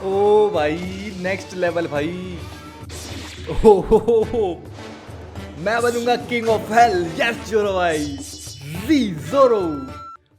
ओ भाई next level भाई। हो मैं बनूंगा किंग ऑफ हेल। यस जोरो भाई, जी जोरो।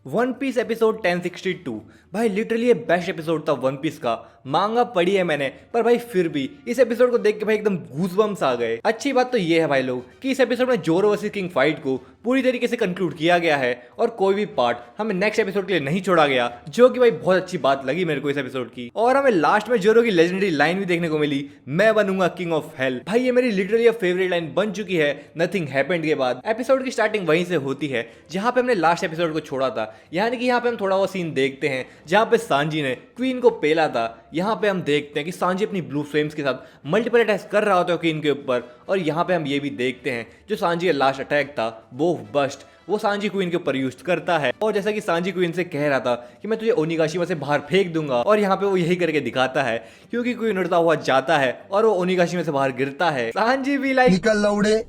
वन पीस एपिसोड 1062 भाई लिटरली ये बेस्ट एपिसोड था वन पीस का। मांगा पढ़ी है मैंने, पर भाई फिर भी इस एपिसोड को देख के भाई एकदम गूज़बम्स आ गए। अच्छी बात तो ये है भाई लोग कि इस एपिसोड में जोरो वर्सेस किंग फाइट को पूरी तरीके से कंक्लूड किया गया है और कोई भी पार्ट हमें नेक्स्ट एपिसोड के लिए नहीं छोड़ा गया, जो कि भाई बहुत अच्छी बात लगी मेरे को इस एपिसोड की। और हमें लास्ट में जोरो की लेजेंडरी लाइन भी देखने को मिली, मैं बनूंगा किंग ऑफ हेल। भाई ये मेरी लिटरली फेवरेट लाइन बन चुकी है नथिंग हैपेंड के बाद। एपिसोड की स्टार्टिंग वहीं से होती है जहां पे हमने लास्ट एपिसोड को छोड़ा था, यानी कि यहाँ पे हम थोड़ा वो सीन देखते हैं जहां पे सांजी ने क्वीन को पेला था। यहाँ पे हम देखते हैं कि सांजी अपनी ब्लू फ्लेम्स के साथ मल्टीपल अटैक्स कर रहा होता है क्वीन के ऊपर। और यहाँ पे हम ये भी देखते हैं जो सांजी का लास्ट अटैक था बोफ बस्ट, वो सांजी क्वीन के ऊपर यूज करता है। और जैसा कि सांजी क्वीन से कह रहा था कि मैं तुझे ओनिगाशिमा से बाहर फेंक दूंगा, और यहाँ पे वो यही करके दिखाता है क्योंकि क्वीन उड़ता हुआ जाता है और वो ओनिगाशिमा से बाहर गिरता है। सांजी भी लाइक निकल लौड़े,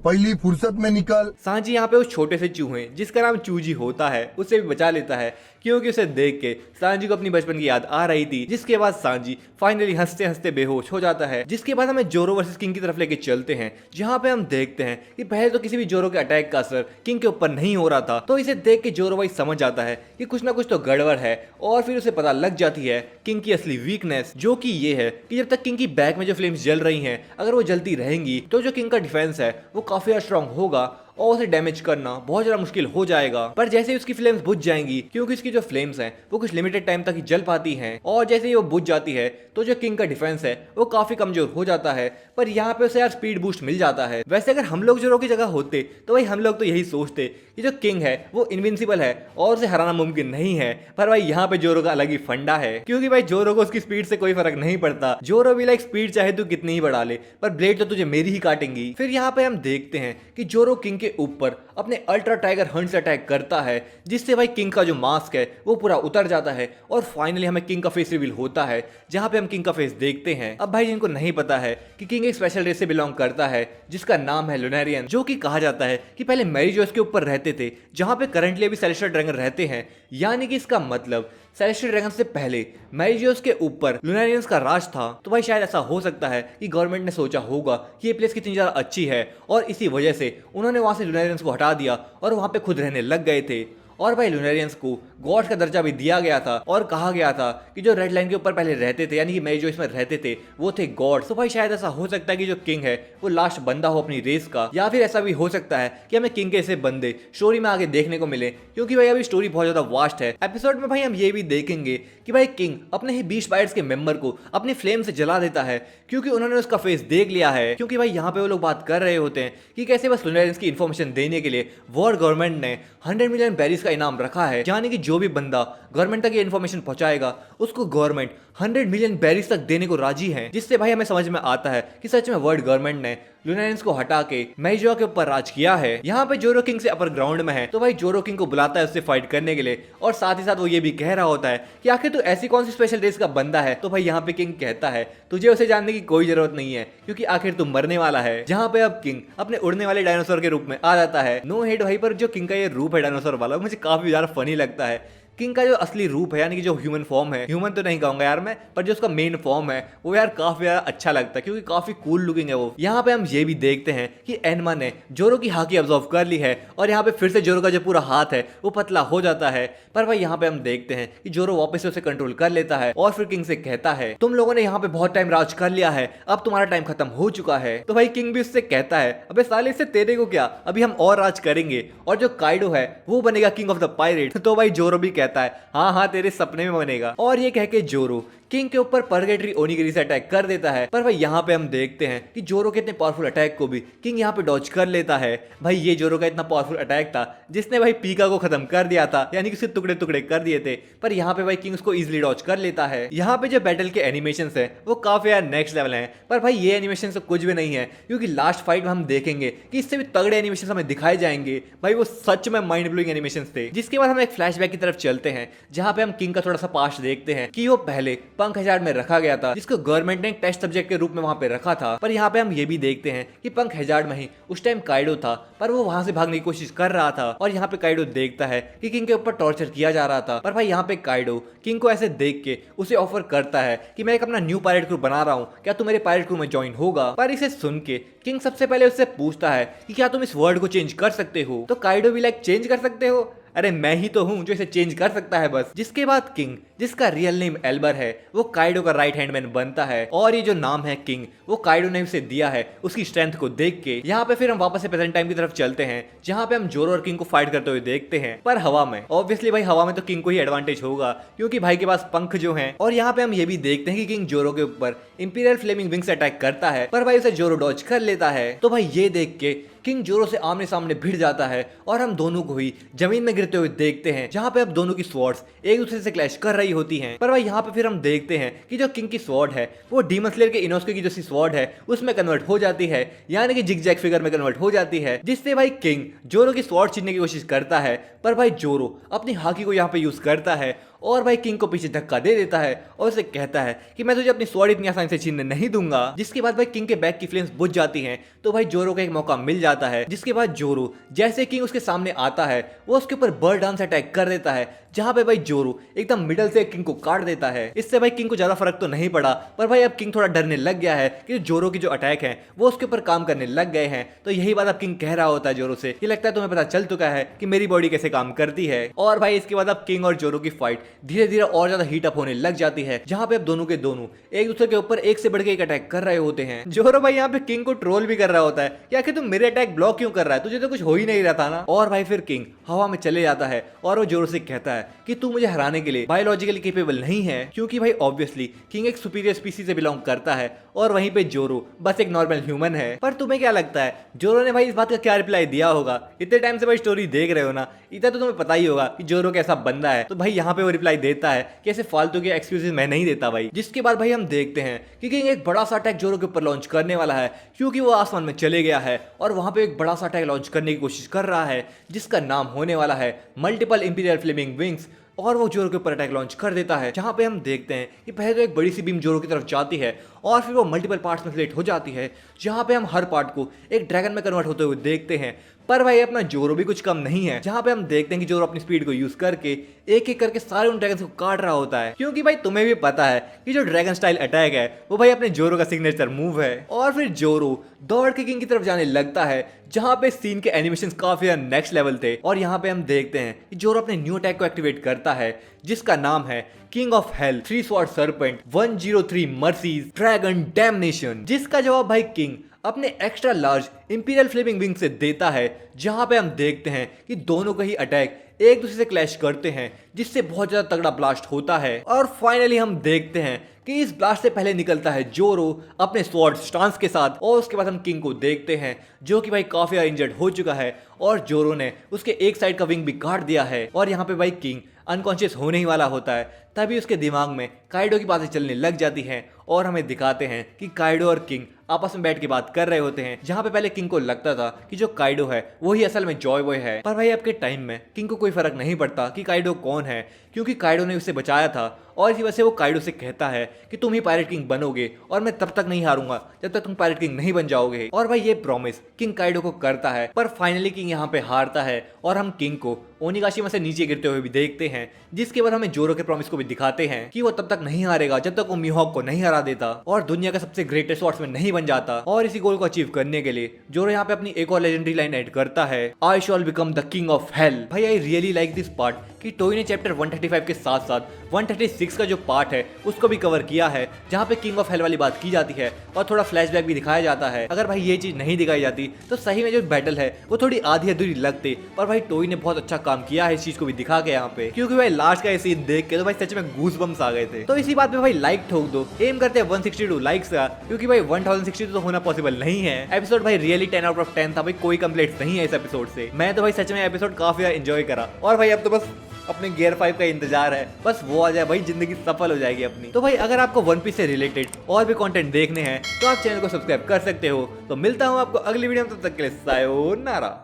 पहली फुर्सत में निकल। सांजी यहाँ पे उस छोटे से चूहे जिसका नाम चूजी होता है उससे भी बचा लेता है, क्योंकि उसे देख के सांजी को अपनी बचपन की याद आ रही थी। जिसके बाद सांजी फाइनली हंसते हंसते बेहोश हो जाता है। जिसके बाद हमें जोरो वर्सेस किंग की तरफ लेके चलते हैं, जहाँ पे हम देखते हैं कि पहले तो किसी भी जोरो के अटैक का असर किंग के ऊपर नहीं हो रहा था, तो इसे देख के जोरो भाई समझ जाता है कि कुछ ना कुछ तो गड़बड़ है। और फिर उसे पता लग जाती है किंग की असली वीकनेस, जो कि ये है कि जब तक किंग की बैक में जो फ्लेम्स जल रही हैं, अगर वो जलती रहेंगी तो जो किंग का डिफेंस है वो काफी स्ट्रांग होगा और उसे डैमेज करना बहुत ज़्यादा मुश्किल हो जाएगा। पर जैसे ही उसकी फ्लेम्स बुझ जाएंगी, क्योंकि उसकी जो फ्लेम्स हैं वो कुछ लिमिटेड टाइम तक ही जल पाती हैं, और जैसे ही वो बुझ जाती है तो जो किंग का डिफेंस है वो काफ़ी कमजोर हो जाता है। पर यहाँ पे उसे यार स्पीड बूस्ट मिल जाता है। वैसे अगर हम लोग जोरो की जगह होते तो भाई हम लोग तो यही सोचते कि जो किंग है वो इनविंसिबल है और उसे हराना मुमकिन नहीं है। पर भाई यहाँ पे जोरो का अलग ही फंडा है, क्योंकि भाई जोरो को उसकी स्पीड से कोई फर्क नहीं पड़ता। जोरो भी लाइक स्पीड चाहे तू कितनी ही बढ़ा ले, पर ब्लेड तो तुझे मेरी ही काटेंगी। फिर यहाँ पे हम देखते हैं कि जोरो किंग के ऊपर अपने अल्ट्रा टाइगर हंट से अटैक करता है, जिससे भाई किंग का जो मास्क है वो पूरा उतर जाता है। और फाइनली हमें किंग का फेस रिवील होता है, जहां पे हम किंग का फेस देखते हैं। अब भाई जिनको नहीं पता है कि किंग एक स्पेशल रेस से बिलोंग करता है जिसका नाम है लुनेरियन, जो कि कहा जाता है कि पहले मैरीजोस के ऊपर रहते थे, जहां पे करंटली अभी सेलेस्टियल ड्रैगन रहते हैं। यानी कि इसका मतलब सेलेस्टियल ड्रैगन से पहले मैरीजियोस के ऊपर लुनेरियंस का राज था। तो भाई शायद ऐसा हो सकता है कि गवर्नमेंट ने सोचा होगा कि ये प्लेस कितनी ज़्यादा अच्छी है, और इसी वजह से उन्होंने वहाँ से लुनेरियंस को हटा दिया और वहाँ पे खुद रहने लग गए थे। और भाई लुनेरियंस को गॉड्स का दर्जा भी दिया गया था, और कहा गया था कि जो रेड लाइन के ऊपर पहले रहते थे, यानी कि मैरी जो इसमें रहते थे, वो थे गॉड्स। तो भाई शायद ऐसा हो सकता है कि जो किंग है वो लास्ट बंदा हो अपनी रेस का, या फिर ऐसा भी हो सकता है कि हमें किंग के ऐसे बंदे स्टोरी में आगे देखने को मिले, क्योंकि भाई अभी स्टोरी बहुत ज्यादा वास्ट है। एपिसोड में भाई हम ये भी देखेंगे कि भाई किंग अपने ही बीस्ट बाइट्स के मेंबर को अपनी फ्लेम से जला देता है, क्योंकि उन्होंने उसका फेस देख लिया है। क्योंकि भाई यहाँ पे वो लोग बात कर रहे होते हैं कि कैसे बस लुनेरियंस की इन्फॉर्मेशन देने के लिए वर्ल्ड गवर्नमेंट ने 100 मिलियन बैरिस का इनाम रखा है, यानी कि जो भी बंदा गवर्नमेंट तक ये इन्फॉर्मेशन पहुंचाएगा उसको गवर्नमेंट 100 मिलियन बैरिस तक देने को राजी है। जिससे भाई हमें समझ में आता है कि सच में वर्ल्ड गवर्नमेंट ने लुनेरियंस को हटा के मैरीजोआ के ऊपर राज किया है। यहाँ पे जोरो किंग से अपर ग्राउंड में है, तो भाई जोरो किंग को बुलाता है उससे फाइट करने के लिए, और साथ ही साथ वो ये भी कह रहा होता है कि आखिर तू ऐसी कौन सी स्पेशल रेस का बंदा है। तो भाई यहाँ पे किंग कहता है तुझे उसे जानने की कोई जरूरत नहीं है, क्योंकि आखिर तू मरने वाला है। जहाँ पे अब किंग अपने उड़ने वाले डायनासोर के रूप में आ जाता है। नो हेड भाई, पर जो किंग का ये रूप है डायनासोर वाला, मुझे काफी ज्यादा फनी लगता है। किंग का जो असली रूप है, यानी कि जो ह्यूमन फॉर्म है, ह्यूमन तो नहीं कहूंगा यार मैं, पर जो उसका मेन फॉर्म है वो यार काफी ज्यादा अच्छा लगता है, क्योंकि काफी कूल लुकिंग है वो। यहाँ पे हम ये भी देखते हैं कि एनमा ने जोरो की हाकी ऑब्जर्व कर ली है, और यहाँ पे फिर से जोरो का जो पूरा हाथ है वो पतला हो जाता है। पर भाई यहाँ पे हम देखते हैं कि जोरो वापस से उसे कंट्रोल कर लेता है, और फिर किंग से कहता है तुम लोगों ने यहाँ पे बहुत टाइम राज कर लिया है, अब तुम्हारा टाइम खत्म हो चुका है। तो भाई किंग भी उससे कहता है अबे साले इससे तेरे को क्या, अभी हम और राज करेंगे, और जो काइडो है वो बनेगा किंग ऑफ द पायरेट। तो भाई जोरो भी कहता है हाँ हाँ तेरे सपने में बनेगा। और ये कह के जोरो किंग के ऊपर परगेटरी ओनिगिरी से अटैक कर देता है। पर भाई यहाँ पे हम देखते हैं कि जोरो के इतने पावरफुल अटैक को भी किंग यहाँ पे डॉज कर लेता है। भाई ये जोरो का इतना पावरफुल अटैक था जिसने भाई पीका को खत्म कर दिया था, यानी कि उसके टुकड़े टुकड़े कर दिए थे। पर यहाँ पे भाई किंग उसको इजिली डॉज कर लेता है। यहाँ पे जो बैटल के एनिमेशन है वो काफी यार नेक्स्ट लेवल है। पर भाई ये एनिमेशन तो कुछ भी नहीं है, क्योंकि लास्ट फाइट में हम देखेंगे कि इससे भी तगड़े एनिमेशन हमें दिखाए जाएंगे। भाई वो सच में माइंड ब्लोइंग एनिमेशन थे। जिसके बाद हम एक फ्लैशबैक की तरफ चलते हैं, जहाँ पे हम किंग का थोड़ा सा पास्ट देखते हैं कि वो पहले पंख हैजार्ड में रखा गया था, जिसको गवर्नमेंट ने टेस्ट सब्जेक्ट के रूप में वहां पे रखा था। पर यहाँ पे हम ये भी देखते हैं कि पंख हैजार्ड में ही उस टाइम काइडो था, पर वो वहां से भागने की कोशिश कर रहा था। और यहाँ पे काइडो देखता है कि किंग के ऊपर टॉर्चर किया जा रहा था। पर भाई यहाँ पे काइडो किंग को ऐसे देख के उसे ऑफर करता है कि मैं एक अपना न्यू पायरेट क्रू बना रहा हूँ, क्या तू मेरे पायरेट क्रू में ज्वाइन होगा। पर इसे सुन के किंग सबसे पहले उससे पूछता है कि क्या तुम इस वर्ल्ड को चेंज कर सकते हो। तो काइडो भी लाइक चेंज कर सकते हो, अरे मैं ही तो हूं जो इसे चेंज कर सकता है बस। जिसके बाद किंग, जिसका रियल नेम एल्बर है, वो काइडो का राइट हैंड मैन बनता है। और ये जो नाम है किंग, वो काइडो ने उसे दिया है उसकी स्ट्रेंथ को देख के। यहाँ पे फिर हम वापस से प्रेजेंट टाइम की तरफ चलते हैं, जहाँ पे हम जोरो और किंग को फाइट करते हुए देखते हैं, पर हवा में। ऑब्वियसली भाई हवा में तो किंग को ही एडवांटेज होगा, क्योंकि भाई के पास पंख जो है। और यहाँ पे हम ये भी देखते हैं कि किंग जोरो के ऊपर इंपीरियल फ्लेमिंग विंग से अटैक करता है, पर भाई उसे जोरो डॉज कर लेता है। तो भाई ये देख के किंग जोरो से आमने सामने भिड़ जाता है और हम दोनों को ही जमीन में गिरते हुए देखते हैं, जहां पे अब दोनों की स्वॉर्ड्स एक दूसरे से क्लैश कर रही होती हैं। पर भाई यहाँ पे फिर हम देखते हैं कि जो किंग की स्वॉर्ड है वो डीमन स्लेयर के इनोस्के की जो सी स्वॉर्ड है उसमें कन्वर्ट हो जाती है, यानी कि जिगजैग फिगर में कन्वर्ट हो जाती है, जिससे भाई किंग जोरो की स्वॉर्ड छीनने की कोशिश करता है। पर भाई जोरो अपनी हाकी को यहाँ पे यूज करता है और भाई किंग को पीछे धक्का दे देता है और उसे कहता है कि मैं तुझे अपनी स्वॉर्ड इतनी आसानी से छीनने नहीं दूंगा। जिसके बाद भाई किंग के बैक की फ्लेम्स बुझ जाती हैं, तो भाई जोरो को एक मौका मिल जाता है। जिसके बाद जोरो जैसे किंग उसके सामने आता है, वो उसके ऊपर बर्ड डांस अटैक कर देता है, जहां पे भाई जोरो एकदम मिडल से किंग को काट देता है। इससे भाई किंग को ज्यादा फर्क तो नहीं पड़ा, पर भाई अब किंग थोड़ा डरने लग गया है कि जोरो की जो अटैक है वो उसके ऊपर काम करने लग गए हैं। तो यही बात अब किंग कह रहा होता है जोरो से कि लगता है तुम्हें पता चल चुका है कि मेरी बॉडी कैसे काम करती है। और भाई इसके बाद अब किंग और जोरो की फाइट धीरे धीरे और ज्यादा हीट अप होने लग जाती है, जहां पे अब दोनों के दोनों एक दूसरे के ऊपर एक से बढ़ के एक अटैक कर रहे होते हैं। जोरो भाई यहाँ पे किंग को ट्रोल भी कर रहा होता है कि आखिर तुम मेरे अटैक ब्लॉक क्यों कर रहा है, तुझे तो कुछ हो ही नहीं रहा था ना। और भाई फिर किंग हवा में चले जाता है और वो जोरो से कहता है कि तू मुझे हराने के लिए बायोलॉजिकली केपेबल नहीं है, क्योंकि भाई ऑब्वियसली किंग एक सुपीरियर स्पीसीज से बिलोंग करता है और वहीं पे जोरो बस एक नॉर्मल ह्यूमन है। पर तुम्हें क्या लगता है जोरो ने भाई इस बात का क्या रिप्लाई दिया होगा? इतने टाइम से भाई स्टोरी देख रहे हो ना, इतना तो तुम्हें पता ही होगा कि जोरो कैसा बंदा है। तो भाई यहाँ पे वो रिप्लाई देता है कि ऐसे फालतू के एक्सक्यूजेस मैं नहीं देता भाई। जिसके बाद भाई हम देखते हैं कि किंग एक बड़ा सा अटैक जोरो के ऊपर लॉन्च करने वाला है, क्योंकि वो आसमान में चले गया है और वहां पे एक बड़ा सा अटैक लॉन्च करने की कोशिश कर रहा है, जिसका नाम होने वाला है मल्टीपल इंपीरियल फ्लेमिंग विंग्स। और वो जोरो के ऊपर अटैक लॉन्च कर देता है, जहां पे हम देखते हैं कि पहले तो एक बड़ी सी बीम जोरो की तरफ जाती है और फिर वो मल्टीपल पार्ट्स में स्प्लिट हो जाती है, जहां पे हम हर पार्ट को एक ड्रैगन में कन्वर्ट होते हुए देखते हैं। पर भाई अपना जोरो भी कुछ कम नहीं है, जहां पे हम देखते हैं कि जोरो अपनी स्पीड को यूज करके एक एक करके सारे उन ड्रैगन्स को काट रहा होता है, क्योंकि भाई तुम्हें भी पता है कि जो ड्रैगन स्टाइल अटैक है वो भाई अपने जोरो का सिग्नेचर मूव है। और फिर जोरो दौड़ के किंग की तरफ जाने लगता है, जहां पे सीन के एनिमेशंस काफी नेक्स्ट लेवल थे। और यहाँ पे हम देखते हैं कि जोरो अपने न्यू अटैक को एक्टिवेट करता है, जिसका नाम है king of hell 3 sword serpent 103 mercies dragon damnation. जिसका जवाब भाई किंग अपने extra large imperial flaming wing से देता है, जहां पे हम देखते हैं कि दोनों का ही अटैक एक दूसरे से क्लैश करते हैं, जिससे बहुत ज्यादा तगड़ा ब्लास्ट होता है। और फाइनली हम देखते हैं कि इस ब्लास्ट से पहले निकलता है जोरो अपने स्वॉर्ड स्टांस के साथ, और उसके बाद हम किंग को देखते हैं जो कि भाई काफी इंजर्ड हो चुका है और जोरो ने उसके एक साइड का विंग भी काट दिया है। और यहाँ पे भाई किंग अनकॉन्शियस होने ही वाला होता है, तभी उसके दिमाग में काइडो की बातें चलने लग जाती हैं और हमें दिखाते हैं कि काइडो और किंग आपस में बैठ के बात कर रहे होते हैं, जहां पे पहले किंग को लगता था कि जो काइडो है वही असल में जॉय बॉय है। पर भाई अब के टाइम में किंग को कोई फर्क नहीं पड़ता कि काइडो कौन है, क्योंकि काइडो ने उसे बचाया था और इसी वजह से वो काइडो से कहता है कि तुम ही पायरेट किंग बनोगे और मैं तब तक नहीं हारूंगा जब तक तुम पायरेट किंग नहीं बन जाओगे। और भाई ये प्रॉमिस किंग काइडो को करता है, पर फाइनली किंग यहाँ पे हारता है और हम किंग को ओनिगाशिमा से नीचे गिरते हुए भी देखते हैं, जिसके बाद हमें जोरो के प्रॉमिस को भी दिखाते हैं कि वो तब तक नहीं हारेगा जब तक वो मिहोक को नहीं हरा देता और दुनिया का सबसे ग्रेटेस्ट स्वॉर्ड्समैन नहीं बन जाता। और इसी गोल को अचीव करने के लिए जोरो यहाँ पे अपनी एक और लेजेंडरी लाइन ऐड करता है, I shall become the king of hell. भाई I really like this part कि टोई ने चैप्टर 135 के साथ साथ 136 का जो पार्ट है उसको भी कवर किया है, जहाँ पे किंग ऑफ हेल वाली बात की जाती है और थोड़ा फ्लैशबैक भी दिखाया जाता है। अगर भाई ये चीज नहीं दिखाई जाती तो सही में जो बैटल है वो थोड़ी आधी अधूरी लगती, पर भाई टोई ने बहुत अच्छा काम किया है इस चीज को भी दिखा के यहाँ पे, क्योंकि भाई लास्ट का सीन देख के तो भाई सच में गूज बम्स आ गए थे। तो इसी बात पे भाई लाइक ठोक दो, एम करते हैं 162 लाइक्स का, क्योंकि भाई 1062 तो होना पॉसिबल नहीं है। एपिसोड भाई रियली 10 आउट ऑफ 10 था भाई, कोई कंप्लेंट्स नहीं है इस एपिसोड से। मैं तो भाई सच में एपिसोड काफी एंजॉय करा और भाई अब तो बस अपने गियर 5 का इंतजार है, बस वो आ जाए भाई जिंदगी सफल हो जाएगी अपनी। तो भाई अगर आपको वन पीस से रिलेटेड और भी कंटेंट देखने हैं तो आप चैनल को सब्सक्राइब कर सकते हो। तो मिलता हूँ आपको अगली वीडियो में, तब तक के लिए सायोनारा।